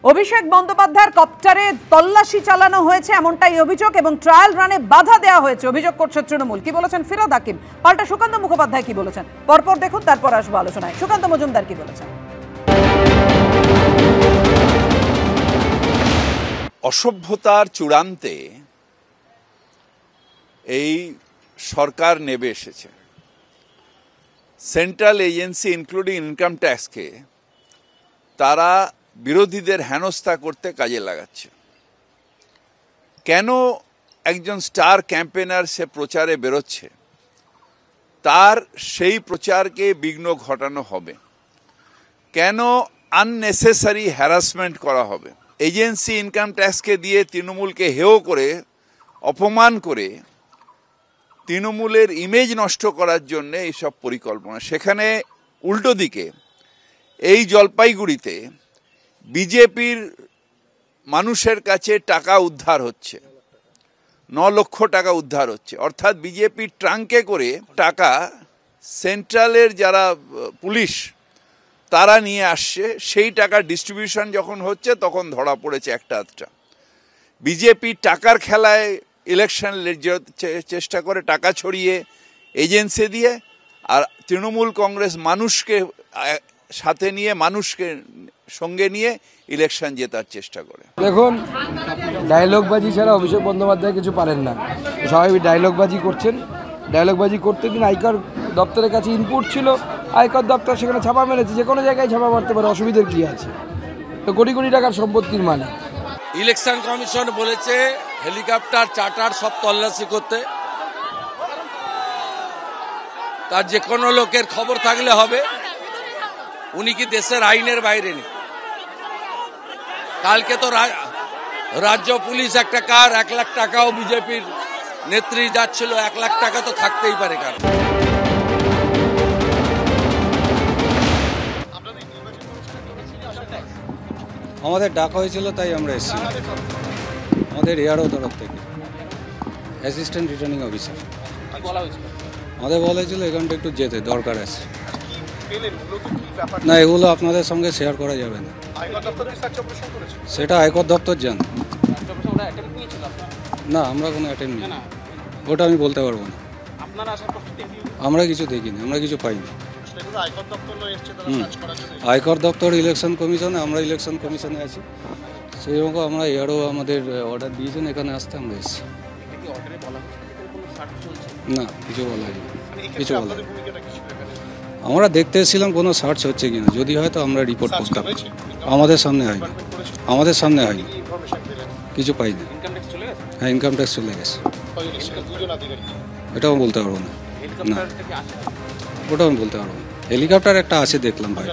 অভিষেক বন্দ্যোপাধ্যায়ের কপ্টারে তল্লাশি চালানো হয়েছে এমনটাই অভিযোগ এবং ট্রায়াল রানে বাধা দেওয়া হয়েছে অভিযোগ করছে তৃণমূল। কি বলেছেন ফিরোদ হাকিম, পাল্টা সুকান্ত মুখোপাধ্যায় কি বলেছেন, পরপর দেখুন, তারপর আসবো আলোচনায়। সুকান্ত মজুমদার কি বলেছেন? অসভ্যতার চূড়ান্তে এই সরকার নেমে এসেছে। সেন্ট্রাল এজেন্সি ইনক্লুডিং ইনকাম ট্যাক্সকে তারা বিরোধীদের হেনস্থা করতে কাজে লাগাচ্ছে। কেন একজন স্টার ক্যাম্পেনার সে প্রচারে বেরোচ্ছে, তার সেই প্রচারকে বিঘ্ন ঘটানো হবে? কেন আননেসেসারি হ্যারাসমেন্ট করা হবে? এজেন্সি ইনকাম ট্যাক্সকে দিয়ে তৃণমূলকে হেয় করে, অপমান করে তৃণমূলের ইমেজ নষ্ট করার জন্য এইসব পরিকল্পনা। সেখানে উল্টো দিকে এই জলপাইগুড়িতে বিজেপির মানুষের কাছে টাকা উদ্ধার হচ্ছে, 9 লক্ষ টাকা উদ্ধার হচ্ছে। অর্থাৎ বিজেপির ট্রাঙ্কে করে টাকা সেন্ট্রালের যারা পুলিশ তারা নিয়ে আসছে, সেই টাকা ডিস্ট্রিবিউশন যখন হচ্ছে তখন ধরা পড়েছে একটা আধটা। বিজেপি টাকার খেলায় ইলেকশন চেষ্টা করে, টাকা ছড়িয়ে এজেন্সি দিয়ে, আর তৃণমূল কংগ্রেস মানুষকে সাথে নিয়ে, মানুষকে সঙ্গে নিয়ে ইলেকশন জেতার চেষ্টা করে। দেখুন, ডায়লগবাজি ছাড়া অভিষেক বন্দ্যোপাধ্যায় কিছু পারেন না। সবাই ডায়লগবাজি করছেন। ডায়লগবাজি করতে দিন। আয়কর দপ্তরের কাছে ইনপুট ছিল, আয়কর দপ্তর সেখানে ছাপা মেরেছে। যে কোনো জায়গায় ছাপা মারতে পারে, অসুবিধার কী আছে? তো কোটি কোটি টাকার সম্পত্তির মানে। ইলেকশন কমিশন বলেছে হেলিকপ্টার চার্টার সব তল্লাশি করতে, তার যে কোনো লোকের খবর থাকলে হবে। উনি কি দেশের আইনের বাইরে নেই? কালকে তো রাজ্য পুলিশ একটা কার 1 লাখ টাকাও বিজেপির নেত্রী যাচ্ছিল, 1 লাখ টাকা তো থাকতেই পারে কারণ। আমাদের ডাকা হয়েছিল, তাই আমরা এসেছি। আমাদের এআরও তরফ থেকে অ্যাসিস্ট্যান্ট রিটার্নিং অফিসার আমাদের বলা হয়েছিল এখানটা একটু যেতে দরকার আছে। না, এগুলো আপনাদের সঙ্গে শেয়ার করা যাবে না। সেটা আয়কর দপ্তর জানে। না, আমরা কোনো অ্যাটেন্ড নিই, ওটা আমি বলতে পারবো না। আমরা কিছু দেখিনি, আমরা কিছু পাইনি। আয়কর দপ্তর ইলেকশন কমিশনে, আমরা ইলেকশন কমিশনে আছি। সেইরকম আমরা এআরও আমাদের অর্ডার দিয়েছেন এখানে আসতে, আমরা এসেছি। না, কিছু বলা হয়নি, কিছু বলা হয়নি। আমরা দেখতে এসেছিলাম কোনো সার্চ হচ্ছে কিনা, যদি হয় তো আমরা রিপোর্ট করতাম। আমাদের সামনে হয়নি, আমাদের সামনে হয়নি, কিছু পাইনি। হ্যাঁ, ইনকাম ট্যাক্স চলে গেছে। এটাও বলতে পারবো না। না, ওটাও আমি বলতে পারবো না। হেলিকপ্টার একটা আছে দেখলাম ভাই।